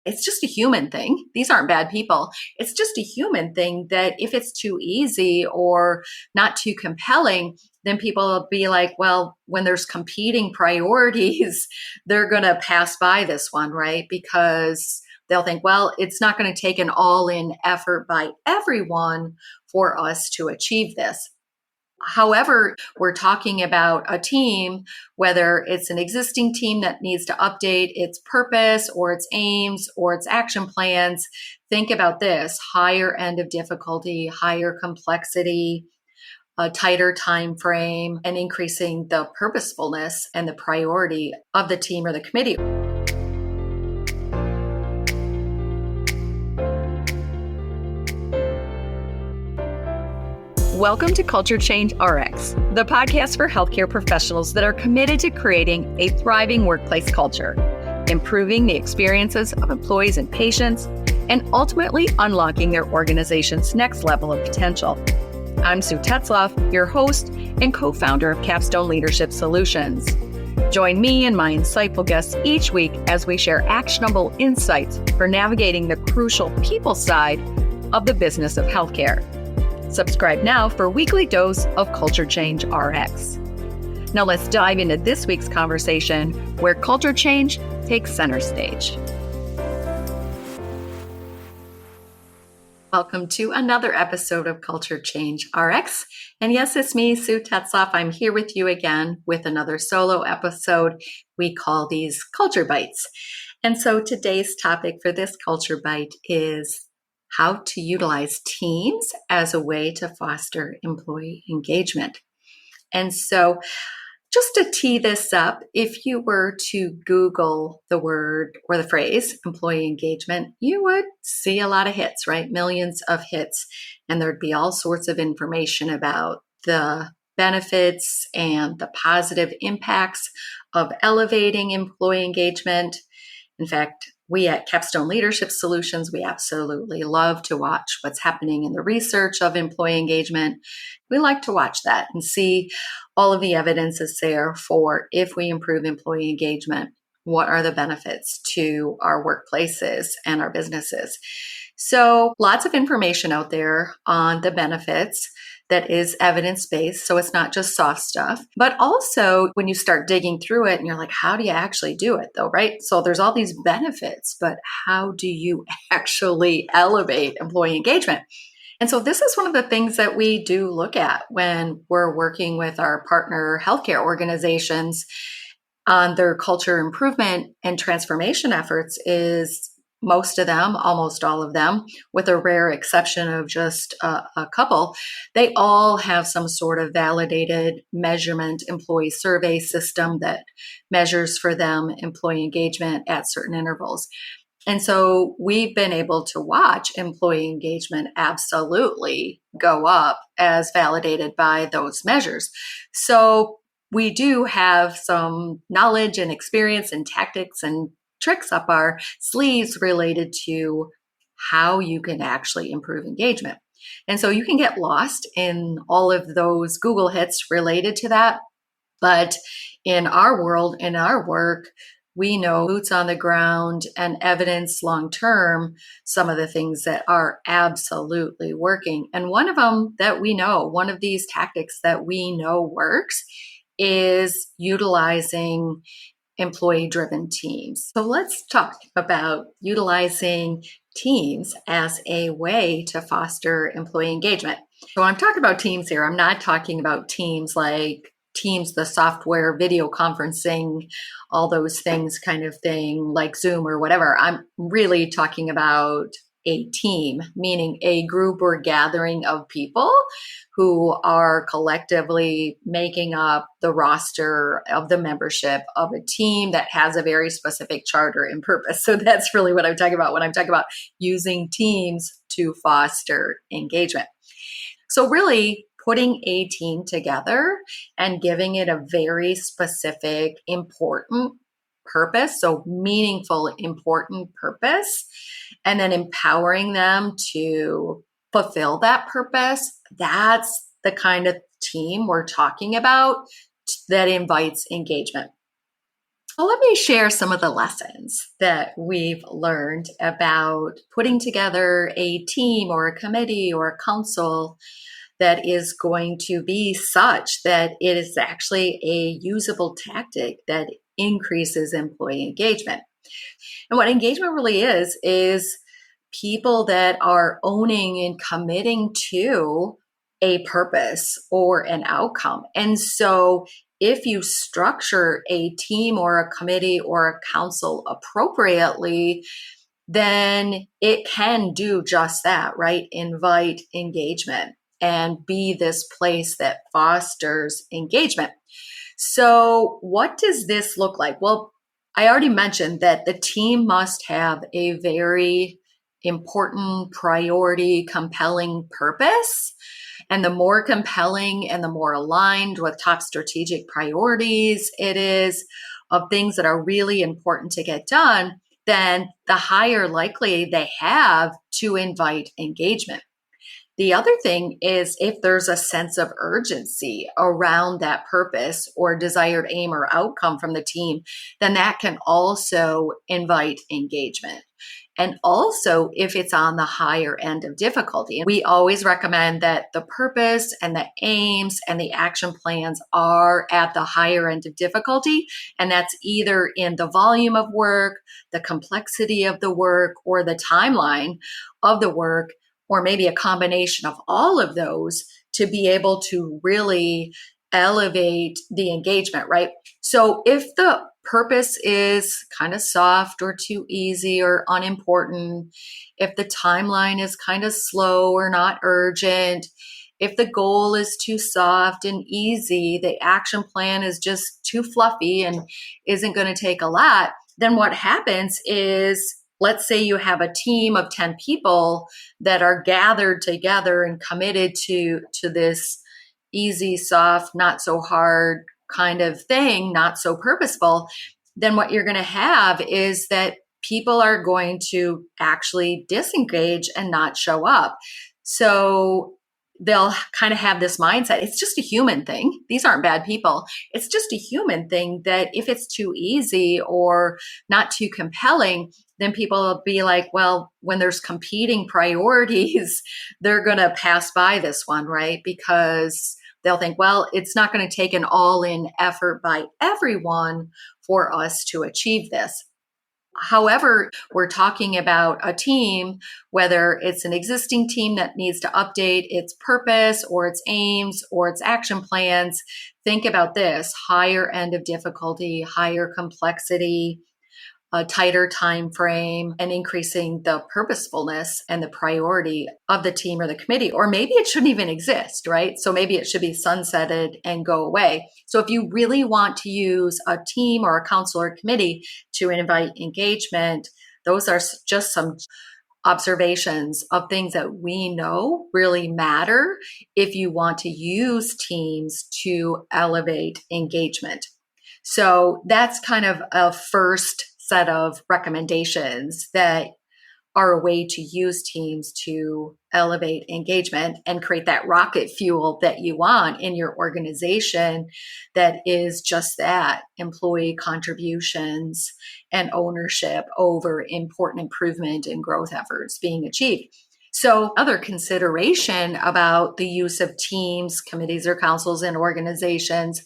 It's just a human thing. These aren't bad people. It's just a human thing that if it's too easy or not too compelling, then people will be like, well, when there's competing priorities, they're going to pass by this one, right? Because they'll think, well, it's not going to take an all-in effort by everyone for us to achieve this. However, we're talking about a team, whether it's an existing team that needs to update its purpose or its aims or its action plans. Think about this: higher end of difficulty, higher complexity, a tighter time frame, and increasing the purposefulness and the priority of the team or the committee. Welcome to Culture Change RX, the podcast for healthcare professionals that are committed to creating a thriving workplace culture, improving the experiences of employees and patients, and ultimately unlocking their organization's next level of potential. I'm Sue Tetzlaff, your host and co-founder of Capstone Leadership Solutions. Join me and my insightful guests each week as we share actionable insights for navigating the crucial people side of the business of healthcare. Subscribe now for a weekly dose of Culture Change RX. Now let's dive into this week's conversation where culture change takes center stage. Welcome to another episode of Culture Change RX. And yes, it's me, Sue Tetzlaff. I'm here with you again with another solo episode. We call these Culture Bytes. And so today's topic for this Culture Byte is how to utilize teams as a way to foster employee engagement. And so just to tee this up, if you were to Google the word or the phrase employee engagement, you would see a lot of hits, right? Millions of hits. And there'd be all sorts of information about the benefits and the positive impacts of elevating employee engagement. In fact, we at Capstone Leadership Solutions, we absolutely love to watch what's happening in the research of employee engagement. We like to watch that and see all of the evidence is there for if we improve employee engagement, what are the benefits to our workplaces and our businesses. So lots of information out there on the benefits that is evidence-based. So it's not just soft stuff, but also when you start digging through it and you're like, how do you actually do it though, right? So there's all these benefits, but how do you actually elevate employee engagement? And so this is one of the things that we do look at when we're working with our partner healthcare organizations on their culture improvement and transformation efforts is most of them, almost all of them, with a rare exception of just a couple, they all have some sort of validated measurement employee survey system that measures for them employee engagement at certain intervals. And so we've been able to watch employee engagement absolutely go up as validated by those measures. So we do have some knowledge and experience and tactics and tricks up our sleeves related to how you can actually improve engagement. And so you can get lost in all of those Google hits related to that. But in our world, in our work, we know boots on the ground and evidence long-term, some of the things that are absolutely working. And one of them that we know, one of these tactics that we know works is utilizing employee-driven teams. So let's talk about utilizing teams as a way to foster employee engagement. So I'm talking about teams here. I'm not talking about teams like Teams, the software, video conferencing, all those things kind of thing, like Zoom or whatever. I'm really talking about a team, meaning a group or gathering of people who are collectively making up the roster of the membership of a team that has a very specific charter and purpose. So that's really what I'm talking about when I'm talking about using teams to foster engagement. So really putting a team together and giving it a very specific, important purpose, so meaningful, important purpose, and then empowering them to fulfill that purpose, that's the kind of team we're talking about that invites engagement. Well, let me share some of the lessons that we've learned about putting together a team or a committee or a council that is going to be such that it is actually a usable tactic that increases employee engagement. And what engagement really is people that are owning and committing to a purpose or an outcome. And so if you structure a team or a committee or a council appropriately, then it can do just that, right? Invite engagement and be this place that fosters engagement. So, what does this look like? Well, I already mentioned that the team must have a very important priority, compelling purpose. And the more compelling and the more aligned with top strategic priorities it is of things that are really important to get done, then the higher likely they have to invite engagement. The other thing is if there's a sense of urgency around that purpose or desired aim or outcome from the team, then that can also invite engagement. And also, if it's on the higher end of difficulty, we always recommend that the purpose and the aims and the action plans are at the higher end of difficulty. And that's either in the volume of work, the complexity of the work, or the timeline of the work, or maybe a combination of all of those to be able to really elevate the engagement, right? So if the purpose is kind of soft or too easy or unimportant, if the timeline is kind of slow or not urgent, if the goal is too soft and easy, the action plan is just too fluffy and isn't going to take a lot, then what happens is, let's say you have a team of 10 people that are gathered together and committed to this easy, soft, not so hard kind of thing, not so purposeful, then what you're going to have is that people are going to actually disengage and not show up. So they'll kind of have this mindset. It's just a human thing. These aren't bad people. It's just a human thing that if it's too easy or not too compelling, then people will be like, well, when there's competing priorities, they're going to pass by this one, right? Because they'll think, well, it's not going to take an all in effort by everyone for us to achieve this. However, we're talking about a team, whether it's an existing team that needs to update its purpose or its aims or its action plans. Think about this: higher end of difficulty, higher complexity, a tighter time frame, and increasing the purposefulness and the priority of the team or the committee. Or maybe it shouldn't even exist, right? So maybe it should be sunsetted and go away. So if you really want to use a team or a council or committee to invite engagement, those are just some observations of things that we know really matter if you want to use teams to elevate engagement. So that's kind of a first set of recommendations that are a way to use teams to elevate engagement and create that rocket fuel that you want in your organization that is just that: employee contributions and ownership over important improvement and growth efforts being achieved. So, other consideration about the use of teams, committees, or councils in organizations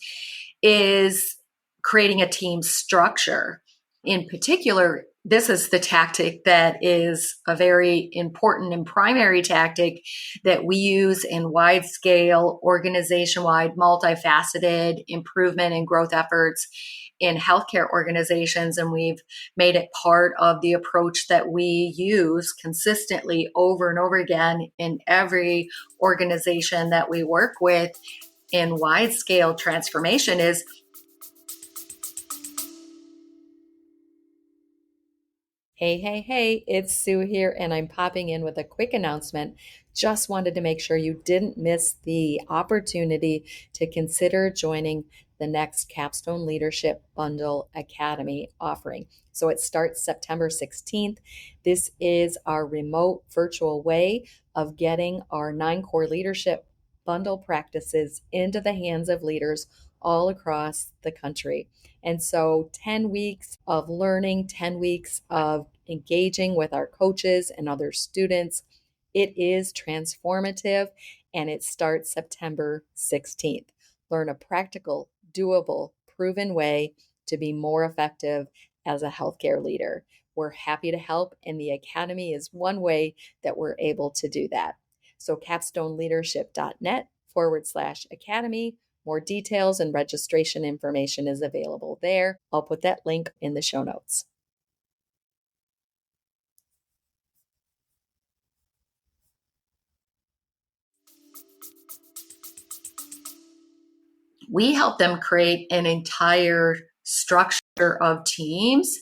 is creating a team structure. In particular, this is the tactic that is a very important and primary tactic that we use in wide scale, organization wide, multifaceted improvement and growth efforts in healthcare organizations. And we've made it part of the approach that we use consistently over and over again in every organization that we work with in wide scale transformation is Hey, hey, hey, it's Sue here, and I'm popping in with a quick announcement. Just wanted to make sure you didn't miss the opportunity to consider joining the next Capstone Leadership Bundle Academy offering. So it starts September 16th. This is our remote virtual way of getting our 9 core leadership bundle practices into the hands of leaders all across the country. And so 10 weeks of learning, 10 weeks of engaging with our coaches and other students. It is transformative, and it starts September 16th. Learn a practical, doable, proven way to be more effective as a healthcare leader. We're happy to help, and the Academy is one way that we're able to do that. So capstoneleadership.net/academy. More details and registration information is available there. I'll put that link in the show notes. We help them create an entire structure of teams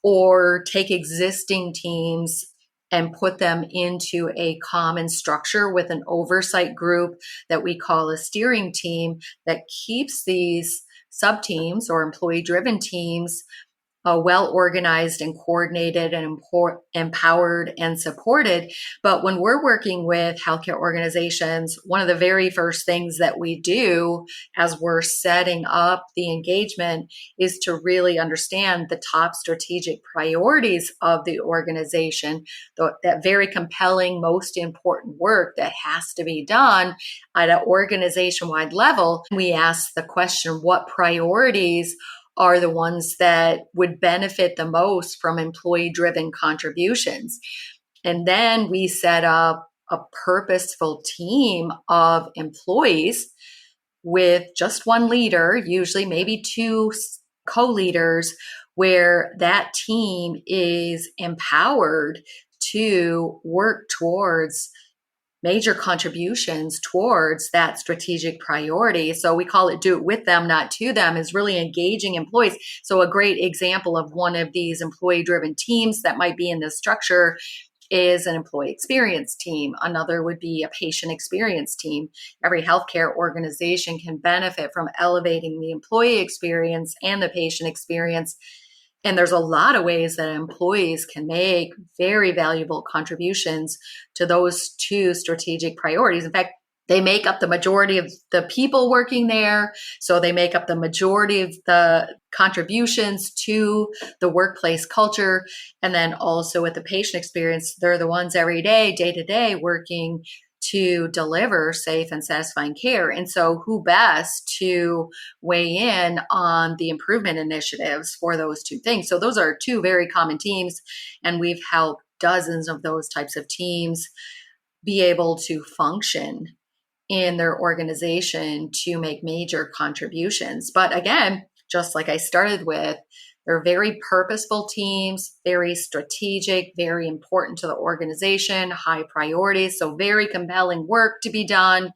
or take existing teams and put them into a common structure with an oversight group that we call a steering team that keeps these sub teams or employee driven teams well organized and coordinated and empowered and supported. But when we're working with healthcare organizations, one of the very first things that we do as we're setting up the engagement is to really understand the top strategic priorities of the organization, that very compelling, most important work that has to be done at an organization-wide level. We ask the question, what priorities are the ones that would benefit the most from employee-driven contributions? And then we set up a purposeful team of employees with just one leader, usually maybe two co-leaders, where that team is empowered to work towards major contributions towards that strategic priority. So we call it do it with them, not to them, is really engaging employees. So a great example of one of these employee-driven teams that might be in this structure is an employee experience team. Another would be a patient experience team. Every healthcare organization can benefit from elevating the employee experience and the patient experience. And there's a lot of ways that employees can make very valuable contributions to those two strategic priorities. In fact, they make up the majority of the people working there. So they make up the majority of the contributions to the workplace culture. And then also with the patient experience, they're the ones every day, day to day, working to deliver safe and satisfying care. And so who best to weigh in on the improvement initiatives for those two things? So those are two very common teams, and we've helped dozens of those types of teams be able to function in their organization to make major contributions. But again, just like I started with, they're very purposeful teams, very strategic, very important to the organization, high priorities, so very compelling work to be done.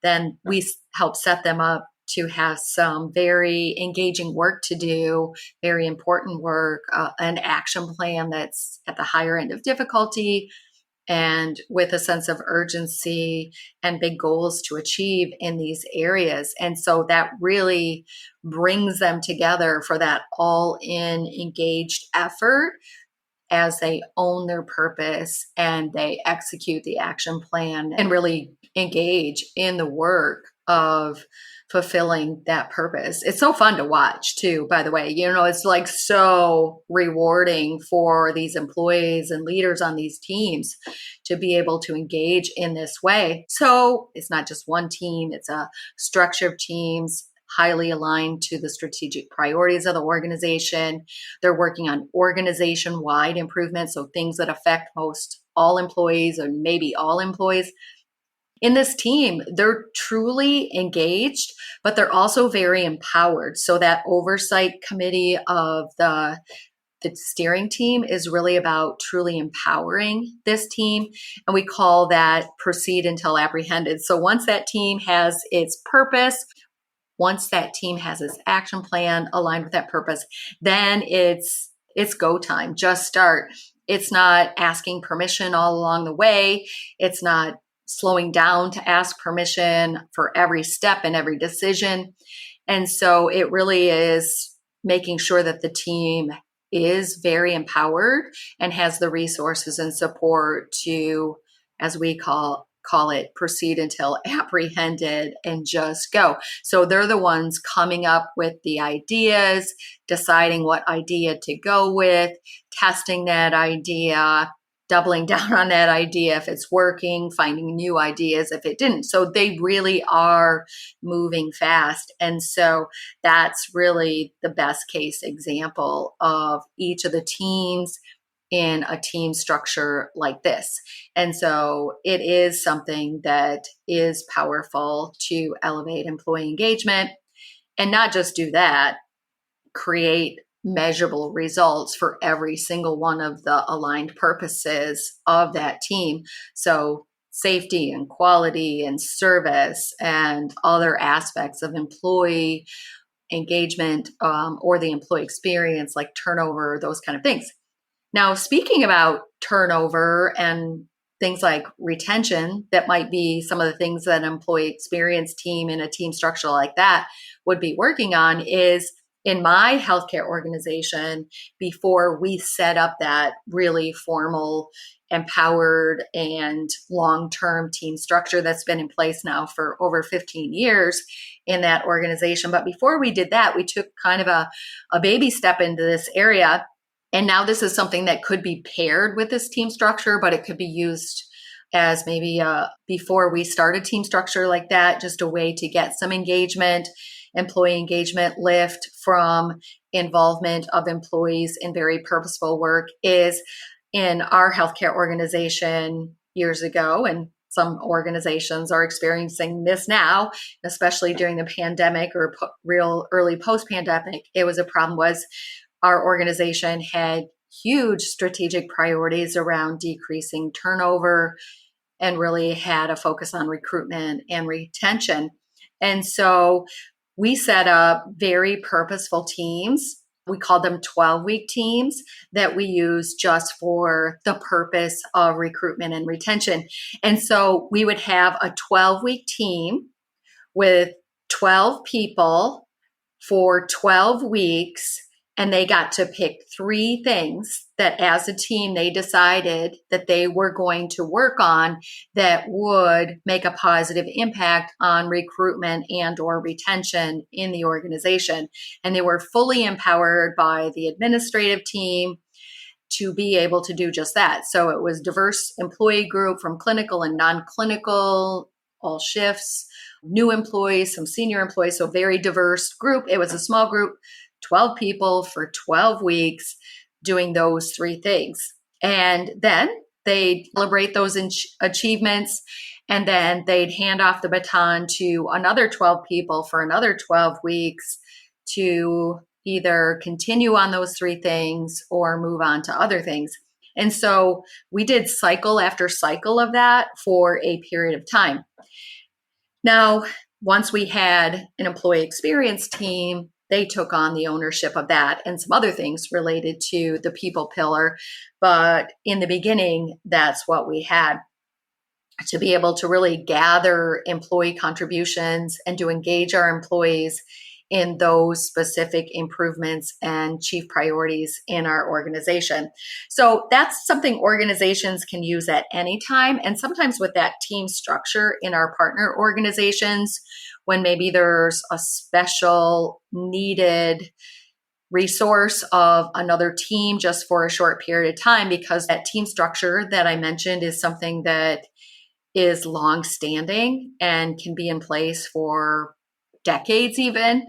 Then we help set them up to have some very engaging work to do, very important work, an action plan that's at the higher end of difficulty, and with a sense of urgency and big goals to achieve in these areas. And so that really brings them together for that all-in engaged effort as they own their purpose and they execute the action plan and really engage in the work of fulfilling that purpose. It's so fun to watch too, by the way. It's like so rewarding for these employees and leaders on these teams to be able to engage in this way. So it's not just one team, it's a structure of teams highly aligned to the strategic priorities of the organization. They're working on organization-wide improvements, so things that affect most all employees or maybe all employees. In this team, they're truly engaged, but they're also very empowered. So that oversight committee of the steering team is really about truly empowering this team. And we call that proceed until apprehended. So once that team has its purpose, once that team has its action plan aligned with that purpose, then it's go time. Just start. It's not asking permission all along the way. It's not slowing down to ask permission for every step and every decision. And so it really is making sure that the team is very empowered and has the resources and support to, as we call call it proceed until apprehended and just go. So they're the ones coming up with the ideas, deciding what idea to go with, testing that idea, doubling down on that idea if it's working, finding new ideas if it didn't. So they really are moving fast. And so that's really the best case example of each of the teams in a team structure like this. And so it is something that is powerful to elevate employee engagement, and not just do that, create measurable results for every single one of the aligned purposes of that team. So safety and quality and service and other aspects of employee engagement, or the employee experience, like turnover, those kind of things. Now, speaking about turnover and things like retention, that might be some of the things that an employee experience team in a team structure like that would be working on. Is in my healthcare organization, before we set up that really formal, empowered, and long-term team structure that's been in place now for over 15 years in that organization. But before we did that, we took kind of a baby step into this area. And now this is something that could be paired with this team structure, but it could be used as maybe before we start a team structure like that, just a way to get some engagement, employee engagement lift from involvement of employees in very purposeful work. Is in our healthcare organization years ago, and some organizations are experiencing this now, especially during the pandemic or real early post-pandemic, it was a problem, was our organization had huge strategic priorities around decreasing turnover and really had a focus on recruitment and retention. And so we set up very purposeful teams. We called them 12-week teams that we use just for the purpose of recruitment and retention. And so we would have a 12-week team with 12 people for 12 weeks, and they got to pick 3 things that as a team they decided that they were going to work on that would make a positive impact on recruitment and or retention in the organization. And they were fully empowered by the administrative team to be able to do just that. So it was diverse employee group from clinical and non-clinical, all shifts, new employees, some senior employees, so very diverse group. It was a small group, 12 people for 12 weeks doing those 3 things. And then they'd celebrate those achievements, and then they'd hand off the baton to another 12 people for another 12 weeks to either continue on those 3 things or move on to other things. And so we did cycle after cycle of that for a period of time. Now, once we had an employee experience team, they took on the ownership of that and some other things related to the people pillar. But in the beginning, that's what we had, to be able to really gather employee contributions and to engage our employees in those specific improvements and chief priorities in our organization. So that's something organizations can use at any time. And sometimes with that team structure in our partner organizations, when maybe there's a special needed resource of another team just for a short period of time, because that team structure that I mentioned is something that is long-standing and can be in place for decades even.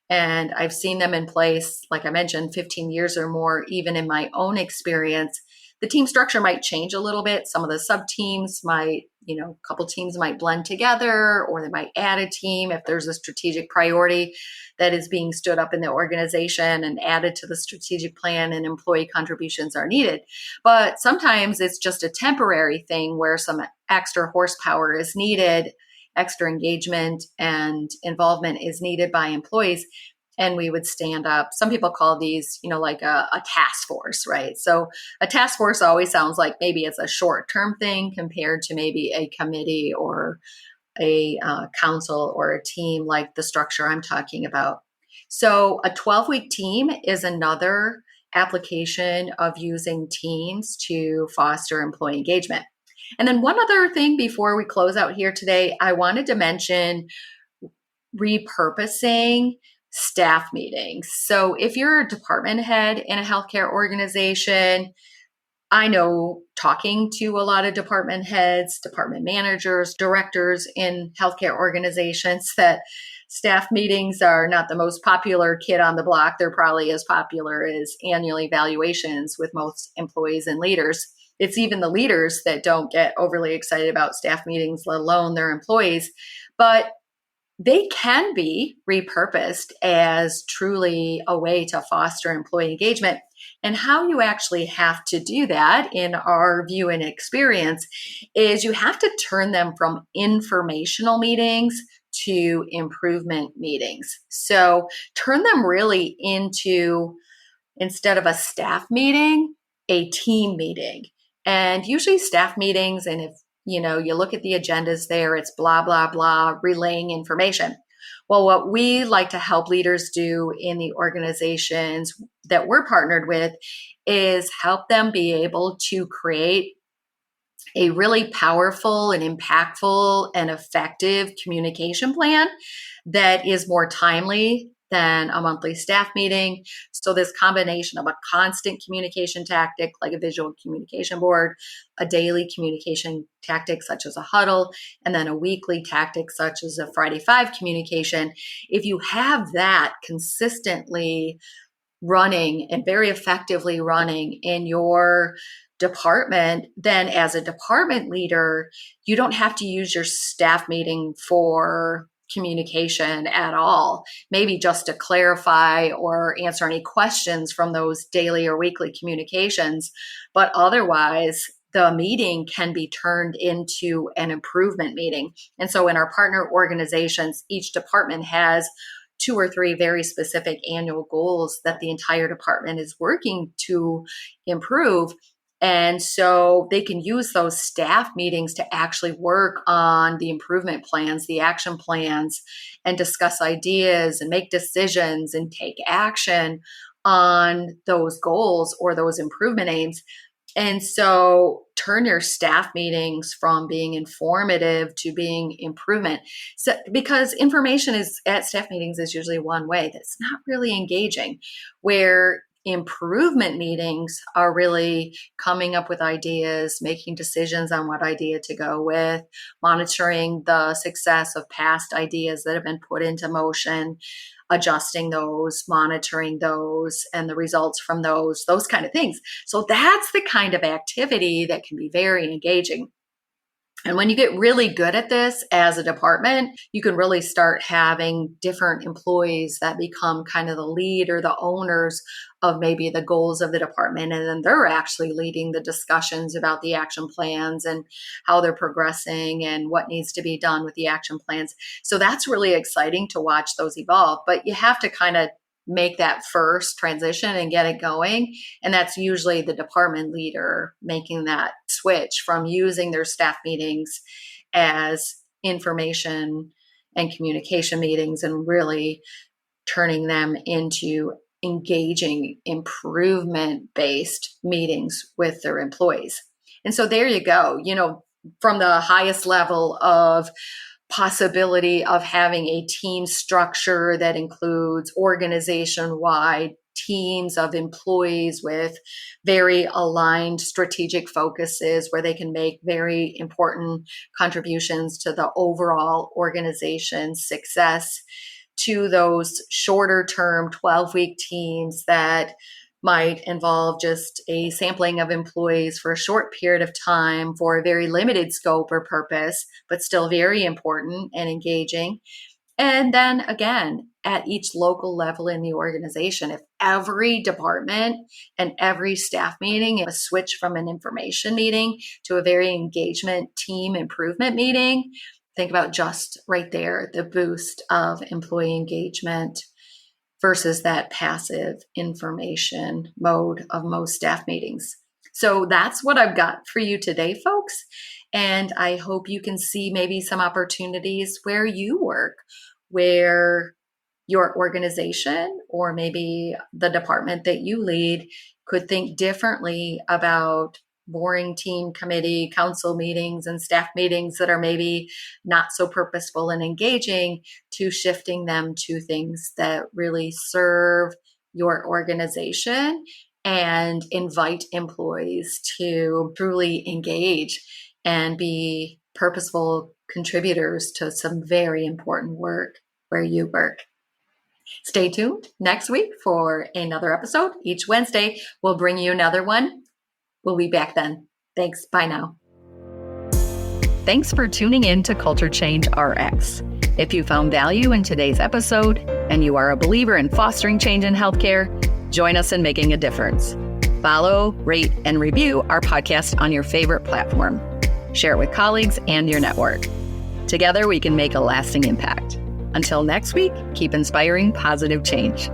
And I've seen them in place, like I mentioned, 15 years or more, even in my own experience. The team structure might change a little bit. Some of the sub-teams might, a couple teams might blend together, or they might add a team if there's a strategic priority that is being stood up in the organization and added to the strategic plan and employee contributions are needed. But sometimes it's just a temporary thing where some extra horsepower is needed, extra engagement and involvement is needed by employees. And we would stand up. Some people call these, like a task force, right? So a task force always sounds like maybe it's a short-term thing compared to maybe a committee or a council or a team like the structure I'm talking about. So a 12-week team is another application of using teams to foster employee engagement. And then one other thing before we close out here today, I wanted to mention repurposing staff meetings. So if you're a department head in a healthcare organization, I know talking to a lot of department heads, department managers, directors in healthcare organizations that staff meetings are not the most popular kid on the block. They're probably as popular as annual evaluations with most employees and leaders. It's even the leaders that don't get overly excited about staff meetings, let alone their employees. But they can be repurposed as truly a way to foster employee engagement. And how you actually have to do that, in our view and experience, is you have to turn them from informational meetings to improvement meetings. So turn them really into, instead of a staff meeting, a team meeting. And usually staff meetings, and if you look at the agendas there, it's blah, blah, blah, relaying information. Well, what we like to help leaders do in the organizations that we're partnered with is help them be able to create a really powerful and impactful and effective communication plan that is more timely than a monthly staff meeting. So this combination of a constant communication tactic like a visual communication board, a daily communication tactic such as a huddle, and then a weekly tactic such as a Friday 5 communication. If you have that consistently running and very effectively running in your department, then as a department leader, you don't have to use your staff meeting for communication at all. Maybe just to clarify or answer any questions from those daily or weekly communications. But otherwise, the meeting can be turned into an improvement meeting. And so in our partner organizations, each department has 2 or 3 very specific annual goals that the entire department is working to improve. And so they can use those staff meetings to actually work on the improvement plans, the action plans, and discuss ideas and make decisions and take action on those goals or those improvement aims. And so turn your staff meetings from being informative to being improvement. So, because information is at staff meetings is usually one way that's not really engaging, where improvement meetings are really coming up with ideas, making decisions on what idea to go with, monitoring the success of past ideas that have been put into motion, adjusting those, monitoring those, and the results from those kind of things. So that's the kind of activity that can be very engaging. And when you get really good at this as a department, you can really start having different employees that become kind of the lead or the owners of maybe the goals of the department. And then they're actually leading the discussions about the action plans and how they're progressing and what needs to be done with the action plans. So that's really exciting to watch those evolve. But you have to kind of make that first transition and get it going. And that's usually the department leader making that switch from using their staff meetings as information and communication meetings and really turning them into engaging improvement based meetings with their employees. And so there you go, from the highest level of possibility of having a team structure that includes organization-wide teams of employees with very aligned strategic focuses where they can make very important contributions to the overall organization's success, to those shorter term 12-week teams that might involve just a sampling of employees for a short period of time for a very limited scope or purpose, but still very important and engaging. And then again, at each local level in the organization, if every department and every staff meeting is a switch from an information meeting to a very engagement team improvement meeting, think about just right there, the boost of employee engagement versus that passive information mode of most staff meetings. So that's what I've got for you today, folks. And I hope you can see maybe some opportunities where you work, where your organization or maybe the department that you lead could think differently about boring team committee, council meetings, and staff meetings that are maybe not so purposeful and engaging, to shifting them to things that really serve your organization and invite employees to truly engage and be purposeful contributors to some very important work where you work. Stay tuned next week for another episode. Each Wednesday, we'll bring you another one. We'll be back then. Thanks. Bye now. Thanks for tuning in to Culture Change RX. If you found value in today's episode and you are a believer in fostering change in healthcare, join us in making a difference. Follow, rate, and review our podcast on your favorite platform. Share it with colleagues and your network. Together, we can make a lasting impact. Until next week, keep inspiring positive change.